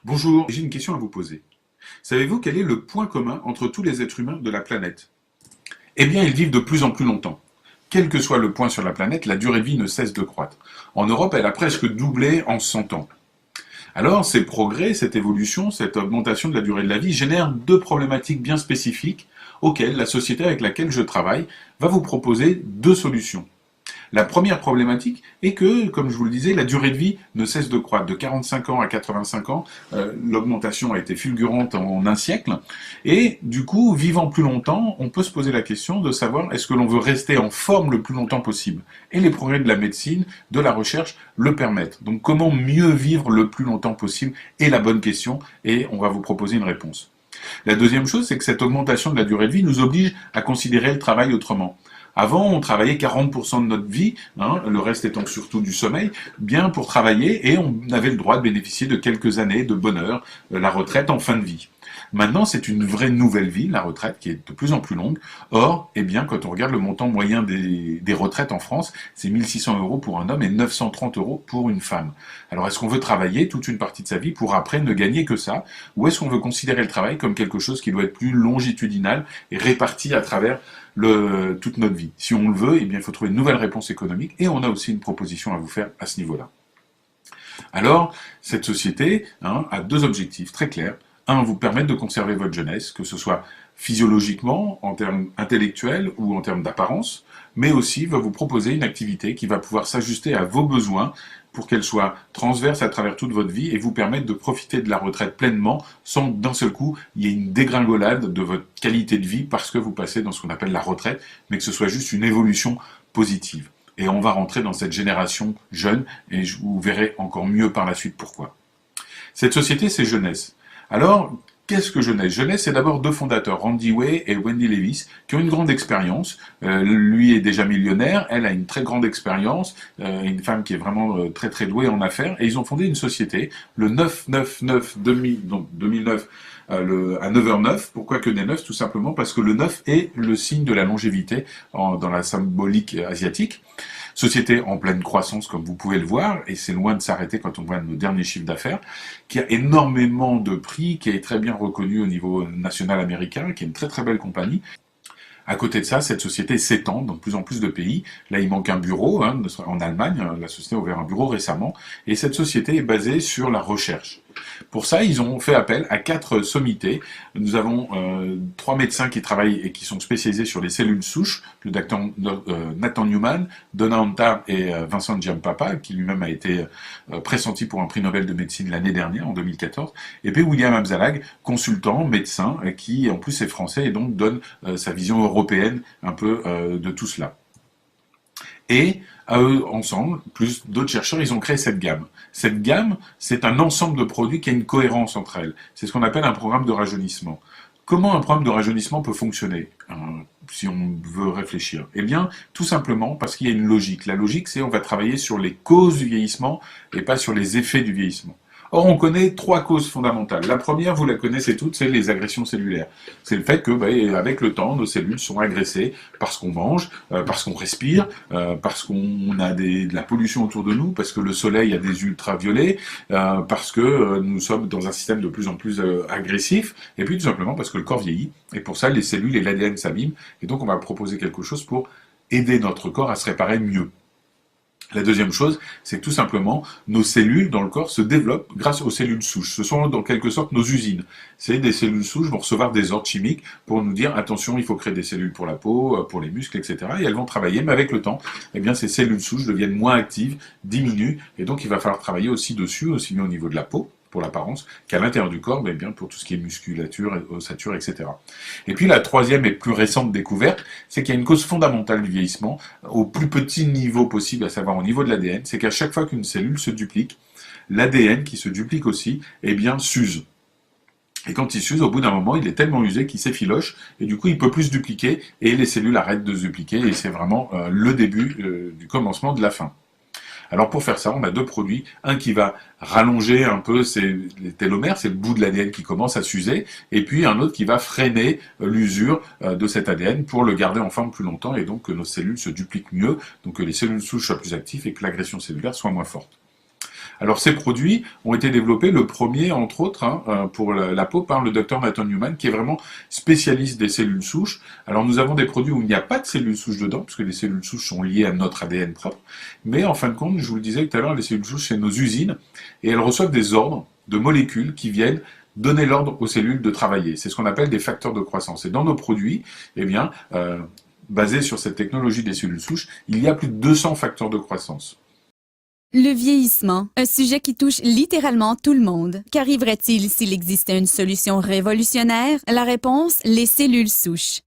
Bonjour, j'ai une question à vous poser. Savez-vous quel est le point commun entre tous les êtres humains de la planète? Eh bien, ils vivent de plus en plus longtemps. Quel que soit le point sur la planète, la durée de vie ne cesse de croître. En Europe, elle a presque doublé en 100 ans. Alors, ces progrès, cette évolution, cette augmentation de la durée de la vie génèrent deux problématiques bien spécifiques auxquelles la société avec laquelle je travaille va vous proposer deux solutions. La première problématique est que, comme je vous le disais, la durée de vie ne cesse de croître. De 45 ans à 85 ans, l'augmentation a été fulgurante en un siècle. Et du coup, vivant plus longtemps, on peut se poser la question de savoir est-ce que l'on veut rester en forme le plus longtemps possible. Et les progrès de la médecine, de la recherche le permettent. Donc comment mieux vivre le plus longtemps possible est la bonne question et on va vous proposer une réponse. La deuxième chose, c'est que cette augmentation de la durée de vie nous oblige à considérer le travail autrement. Avant, on travaillait 40% de notre vie, le reste étant surtout du sommeil, bien pour travailler, et on avait le droit de bénéficier de quelques années de bonheur, la retraite en fin de vie. Maintenant, c'est une vraie nouvelle vie, la retraite, qui est de plus en plus longue. Or, eh bien, quand on regarde le montant moyen des retraites en France, c'est 1600 euros pour un homme et 930 euros pour une femme. Alors, est-ce qu'on veut travailler toute une partie de sa vie pour après ne gagner que ça? Ou est-ce qu'on veut considérer le travail comme quelque chose qui doit être plus longitudinal et réparti à travers toute notre vie? Si on le veut, eh bien, il faut trouver une nouvelle réponse économique et on a aussi une proposition à vous faire à ce niveau-là. Alors, cette société a deux objectifs très clairs. Un, vous permettre de conserver votre jeunesse, que ce soit physiologiquement, en termes intellectuels ou en termes d'apparence, mais aussi va vous proposer une activité qui va pouvoir s'ajuster à vos besoins pour qu'elle soit transverse à travers toute votre vie et vous permettre de profiter de la retraite pleinement sans d'un seul coup il y ait une dégringolade de votre qualité de vie parce que vous passez dans ce qu'on appelle la retraite, mais que ce soit juste une évolution positive. Et on va rentrer dans cette génération jeune et vous verrez encore mieux par la suite pourquoi. Cette société, c'est Jeunesse. Alors, qu'est-ce que Jeunesse? Jeunesse, c'est d'abord deux fondateurs, Randy Way et Wendy Lewis, qui ont une grande expérience. Lui est déjà millionnaire, elle a une très grande expérience, une femme qui est vraiment très très douée en affaires, et ils ont fondé une société, le 9-9-9-2000, donc 2009, à 9h09. Pourquoi que des 9? Tout simplement parce que le 9 est le signe de la longévité dans la symbolique asiatique. Société en pleine croissance, comme vous pouvez le voir, et c'est loin de s'arrêter quand on voit nos derniers chiffres d'affaires, qui a énormément de prix, qui est très bien reconnu au niveau national américain, qui est une très très belle compagnie. À côté de ça, cette société s'étend dans de plus en plus de pays. Là, il manque un bureau en Allemagne. La société a ouvert un bureau récemment. Et cette société est basée sur la recherche. Pour ça, ils ont fait appel à 4 sommités. Nous avons 3 médecins qui travaillent et qui sont spécialisés sur les cellules souches, le docteur Nathan Newman, Donna Antar et Vincent Giampapa, qui lui-même a été pressenti pour un prix Nobel de médecine l'année dernière, en 2014, et puis William Amzalag, consultant, médecin, qui en plus est français et donc donne sa vision européenne un peu de tout cela. Et à eux ensemble, plus d'autres chercheurs, ils ont créé cette gamme. Cette gamme, c'est un ensemble de produits qui a une cohérence entre elles. C'est ce qu'on appelle un programme de rajeunissement. Comment un programme de rajeunissement peut fonctionner, si on veut réfléchir? Eh bien, tout simplement parce qu'il y a une logique. La logique, c'est on va travailler sur les causes du vieillissement et pas sur les effets du vieillissement. Or, on connaît 3 causes fondamentales. La première, vous la connaissez toutes, c'est les agressions cellulaires. C'est le fait que, avec le temps, nos cellules sont agressées parce qu'on mange, parce qu'on respire, parce qu'on a de la pollution autour de nous, parce que le soleil a des ultraviolets, parce que nous sommes dans un système de plus en plus agressif, et puis tout simplement parce que le corps vieillit. Et pour ça, les cellules et l'ADN s'abîment. Et donc, on va proposer quelque chose pour aider notre corps à se réparer mieux. La deuxième chose, c'est que tout simplement, nos cellules dans le corps se développent grâce aux cellules souches. Ce sont dans quelque sorte nos usines. C'est des cellules souches vont recevoir des ordres chimiques pour nous dire attention, il faut créer des cellules pour la peau, pour les muscles, etc. Et elles vont travailler, mais avec le temps, eh bien, ces cellules souches deviennent moins actives, diminuent, et donc il va falloir travailler aussi dessus, aussi bien au niveau de la peau, pour l'apparence, qu'à l'intérieur du corps, mais bien pour tout ce qui est musculature, ossature, etc. Et puis la troisième et plus récente découverte, c'est qu'il y a une cause fondamentale du vieillissement, au plus petit niveau possible, à savoir au niveau de l'ADN, c'est qu'à chaque fois qu'une cellule se duplique, l'ADN qui se duplique aussi, eh bien, s'use. Et quand il s'use, au bout d'un moment, il est tellement usé qu'il s'effiloche, et du coup, il peut plus se dupliquer, et les cellules arrêtent de se dupliquer, et c'est vraiment le début du commencement de la fin. Alors pour faire ça, on a deux produits. Un qui va rallonger un peu les télomères, c'est le bout de l'ADN qui commence à s'user, et puis un autre qui va freiner l'usure de cet ADN pour le garder en forme plus longtemps, et donc que nos cellules se dupliquent mieux, donc que les cellules souches soient plus actives et que l'agression cellulaire soit moins forte. Alors ces produits ont été développés, le premier entre autres, pour la peau, par le docteur Nathan Newman, qui est vraiment spécialiste des cellules souches. Alors nous avons des produits où il n'y a pas de cellules souches dedans, puisque les cellules souches sont liées à notre ADN propre, mais en fin de compte, je vous le disais tout à l'heure, les cellules souches, c'est nos usines, et elles reçoivent des ordres de molécules qui viennent donner l'ordre aux cellules de travailler. C'est ce qu'on appelle des facteurs de croissance. Et dans nos produits, eh bien, basés sur cette technologie des cellules souches, il y a plus de 200 facteurs de croissance. Le vieillissement, un sujet qui touche littéralement tout le monde. Qu'arriverait-il s'il existait une solution révolutionnaire? La réponse, les cellules souches.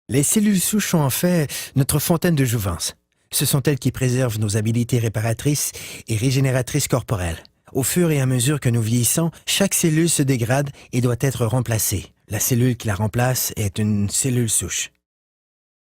Les cellules souches sont en fait notre fontaine de jouvence. Ce sont elles qui préservent nos habiletés réparatrices et régénératrices corporelles. Au fur et à mesure que nous vieillissons, chaque cellule se dégrade et doit être remplacée. La cellule qui la remplace est une cellule souche.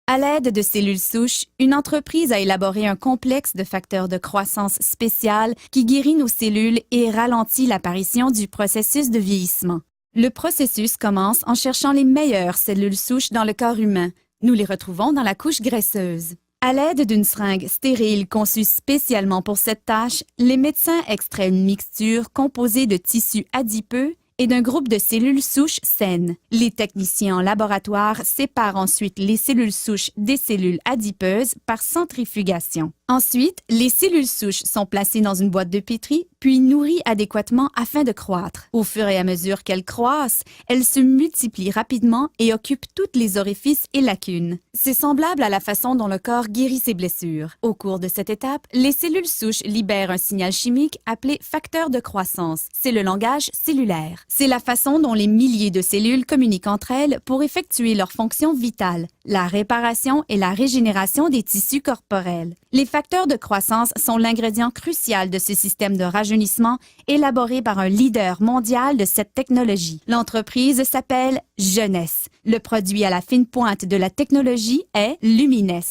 À l'aide de cellules souches, une entreprise a élaboré un complexe de facteurs de croissance spécial qui guérit nos cellules et ralentit l'apparition du processus de vieillissement. Le processus commence en cherchant les meilleures cellules souches dans le corps humain. Nous les retrouvons dans la couche graisseuse. À l'aide d'une seringue stérile conçue spécialement pour cette tâche, les médecins extraient une mixture composée de tissus adipeux et d'un groupe de cellules souches saines. Les techniciens en laboratoire séparent ensuite les cellules souches des cellules adipeuses par centrifugation. Ensuite, les cellules souches sont placées dans une boîte de pétri, puis nourries adéquatement afin de croître. Au fur et à mesure qu'elles croissent, elles se multiplient rapidement et occupent tous les orifices et lacunes. C'est semblable à la façon dont le corps guérit ses blessures. Au cours de cette étape, les cellules souches libèrent un signal chimique appelé facteur de croissance. C'est le langage cellulaire. C'est la façon dont les milliers de cellules communiquent entre elles pour effectuer leurs fonctions vitales, la réparation et la régénération des tissus corporels. Les facteurs de croissance sont l'ingrédient crucial de ce système de rajeunissement élaboré par un leader mondial de cette technologie. L'entreprise s'appelle Jeunesse. Le produit à la fine pointe de la technologie est Lumines.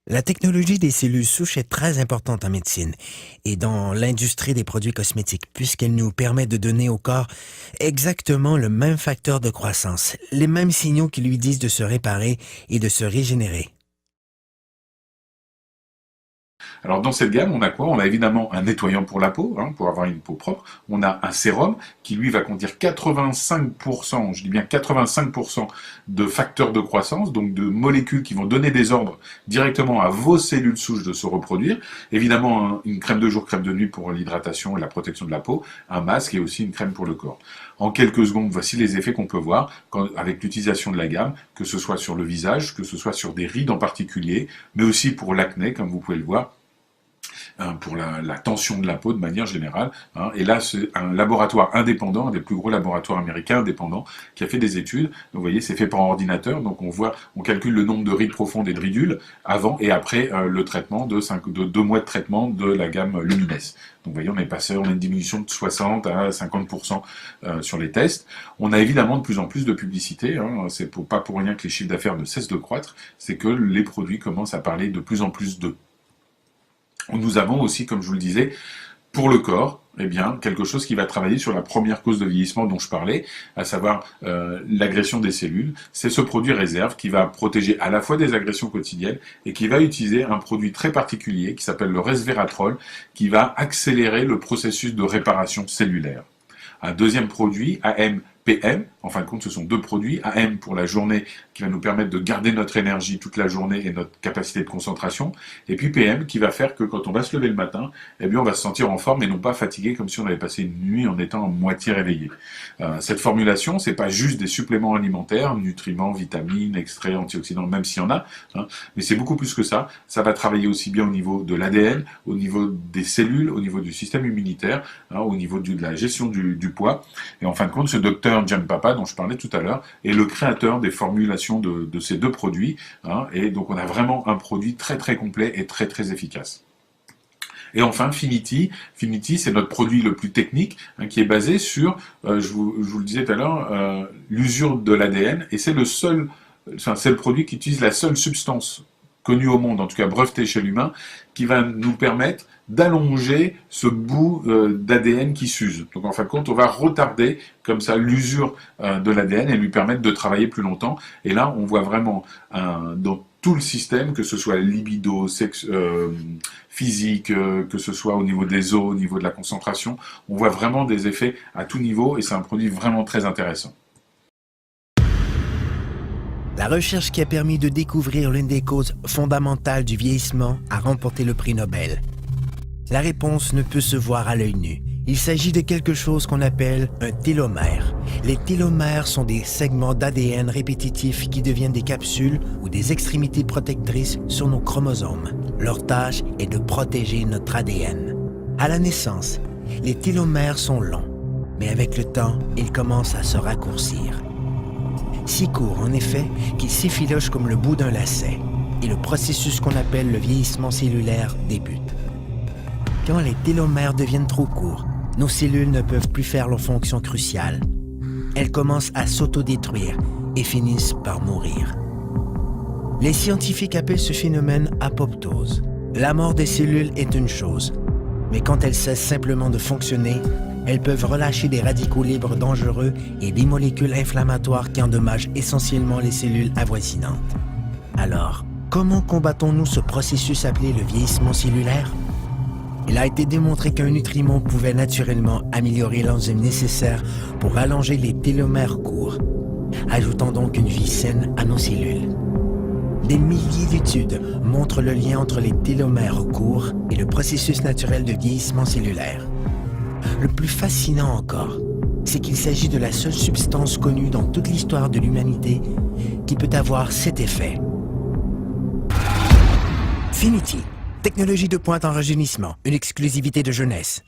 La technologie des cellules souches est très importante en médecine et dans l'industrie des produits cosmétiques puisqu'elle nous permet de donner au corps exactement le même facteur de croissance, les mêmes signaux qui lui disent de se réparer et de se régénérer. Alors dans cette gamme, on a quoi? On a évidemment un nettoyant pour la peau, pour avoir une peau propre. On a un sérum qui lui va contenir 85%, je dis bien 85% de facteurs de croissance, donc de molécules qui vont donner des ordres directement à vos cellules souches de se reproduire. Évidemment, une crème de jour, crème de nuit pour l'hydratation et la protection de la peau, un masque et aussi une crème pour le corps. En quelques secondes, voici les effets qu'on peut voir avec l'utilisation de la gamme, que ce soit sur le visage, que ce soit sur des rides en particulier, mais aussi pour l'acné, comme vous pouvez le voir, pour la tension de la peau de manière générale. Et là, c'est un laboratoire indépendant, un des plus gros laboratoires américains indépendants, qui a fait des études. Donc, vous voyez, c'est fait par ordinateur. Donc, on calcule le nombre de rides profondes et de ridules avant et après le traitement de 2 mois de traitement de la gamme Lumines. Donc, vous voyez, on a une diminution de 60 à 50% sur les tests. On a évidemment de plus en plus de publicité. C'est pas pour rien que les chiffres d'affaires ne cessent de croître. C'est que les produits commencent à parler de plus en plus d'eux. Nous avons aussi, comme je vous le disais, pour le corps, eh bien, quelque chose qui va travailler sur la première cause de vieillissement dont je parlais, à savoir l'agression des cellules. C'est ce produit réserve qui va protéger à la fois des agressions quotidiennes et qui va utiliser un produit très particulier qui s'appelle le resveratrol, qui va accélérer le processus de réparation cellulaire. Un deuxième produit, AM-PM, en fin de compte ce sont 2 produits, AM pour la journée qui va nous permettre de garder notre énergie toute la journée et notre capacité de concentration, et puis PM qui va faire que quand on va se lever le matin, eh bien on va se sentir en forme et non pas fatigué comme si on avait passé une nuit en étant à moitié réveillé. Cette formulation, c'est pas juste des suppléments alimentaires, nutriments, vitamines, extraits, antioxydants, même s'il y en a, mais c'est beaucoup plus que ça. Ça va travailler aussi bien au niveau de l'ADN, au niveau des cellules, au niveau du système immunitaire, au niveau de la gestion du poids. Et en fin de compte, ce docteur Giampapa, dont je parlais tout à l'heure, est le créateur des formulations de ces 2 produits. Et donc on a vraiment un produit très très complet et très très efficace. Et enfin, Finity. Finity, c'est notre produit le plus technique, qui est basé sur, je vous le disais tout à l'heure, l'usure de l'ADN. Et c'est le produit qui utilise la seule substance connue au monde, en tout cas brevetée chez l'humain, qui va nous permettre d'allonger ce bout d'ADN qui s'use. Donc en fin de compte, on va retarder comme ça l'usure de l'ADN et lui permettre de travailler plus longtemps. Et là, on voit vraiment dans tout le système, que ce soit libido, sexe, physique, que ce soit au niveau des os, au niveau de la concentration. On voit vraiment des effets à tout niveau et c'est un produit vraiment très intéressant. La recherche qui a permis de découvrir l'une des causes fondamentales du vieillissement a remporté le prix Nobel. La réponse ne peut se voir à l'œil nu. Il s'agit de quelque chose qu'on appelle un télomère. Les télomères sont des segments d'ADN répétitifs qui deviennent des capsules ou des extrémités protectrices sur nos chromosomes. Leur tâche est de protéger notre ADN. À la naissance, les télomères sont longs, mais avec le temps, ils commencent à se raccourcir. Si court, en effet, qu'ils s'effilochent comme le bout d'un lacet, et le processus qu'on appelle le vieillissement cellulaire débute. Quand les télomères deviennent trop courts, nos cellules ne peuvent plus faire leur fonction cruciale. Elles commencent à s'autodétruire et finissent par mourir. Les scientifiques appellent ce phénomène apoptose. La mort des cellules est une chose, mais quand elles cessent simplement de fonctionner, elles peuvent relâcher des radicaux libres dangereux et des molécules inflammatoires qui endommagent essentiellement les cellules avoisinantes. Alors, comment combattons-nous ce processus appelé le vieillissement cellulaire? Il a été démontré qu'un nutriment pouvait naturellement améliorer l'enzyme nécessaire pour allonger les télomères courts, ajoutant donc une vie saine à nos cellules. Des milliers d'études montrent le lien entre les télomères courts et le processus naturel de vieillissement cellulaire. Le plus fascinant encore, c'est qu'il s'agit de la seule substance connue dans toute l'histoire de l'humanité qui peut avoir cet effet. Finity, technologie de pointe en rajeunissement, une exclusivité de jeunesse.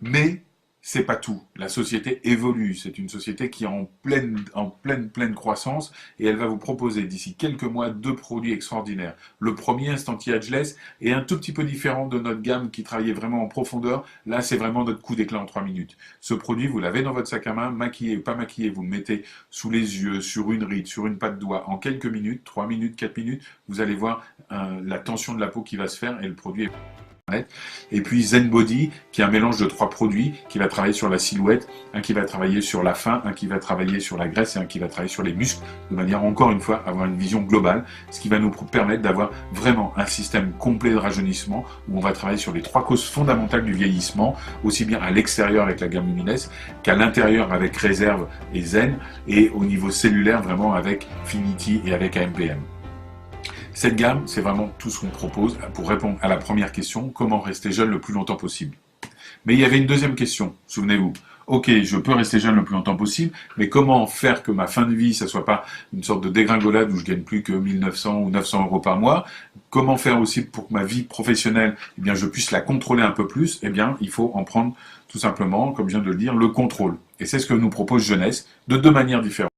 Mais c'est pas tout. La société évolue. C'est une société qui est en pleine croissance et elle va vous proposer d'ici quelques mois 2 produits extraordinaires. Le premier, un anti-ageless, est un tout petit peu différent de notre gamme qui travaillait vraiment en profondeur. Là, c'est vraiment notre coup d'éclat en 3 minutes. Ce produit, vous l'avez dans votre sac à main, maquillé ou pas maquillé, vous le mettez sous les yeux, sur une ride, sur une patte de doigt. En quelques minutes, 3 minutes, 4 minutes, vous allez voir la tension de la peau qui va se faire et le produit est... Et puis Zen Body, qui est un mélange de 3 produits, qui va travailler sur la silhouette, un qui va travailler sur la faim, un qui va travailler sur la graisse et un qui va travailler sur les muscles, de manière encore une fois à avoir une vision globale, ce qui va nous permettre d'avoir vraiment un système complet de rajeunissement, où on va travailler sur les 3 causes fondamentales du vieillissement, aussi bien à l'extérieur avec la gamme Lumines, qu'à l'intérieur avec Réserve et Zen, et au niveau cellulaire vraiment avec Finity et avec AMPM. Cette gamme, c'est vraiment tout ce qu'on propose pour répondre à la première question, comment rester jeune le plus longtemps possible. Mais il y avait une deuxième question, souvenez-vous. Ok, je peux rester jeune le plus longtemps possible, mais comment faire que ma fin de vie, ça soit pas une sorte de dégringolade où je gagne plus que 1900 ou 900 euros par mois? Comment faire aussi pour que ma vie professionnelle, eh bien, je puisse la contrôler un peu plus? Eh bien, il faut en prendre tout simplement, comme je viens de le dire, le contrôle. Et c'est ce que nous propose Jeunesse, de 2 manières différentes.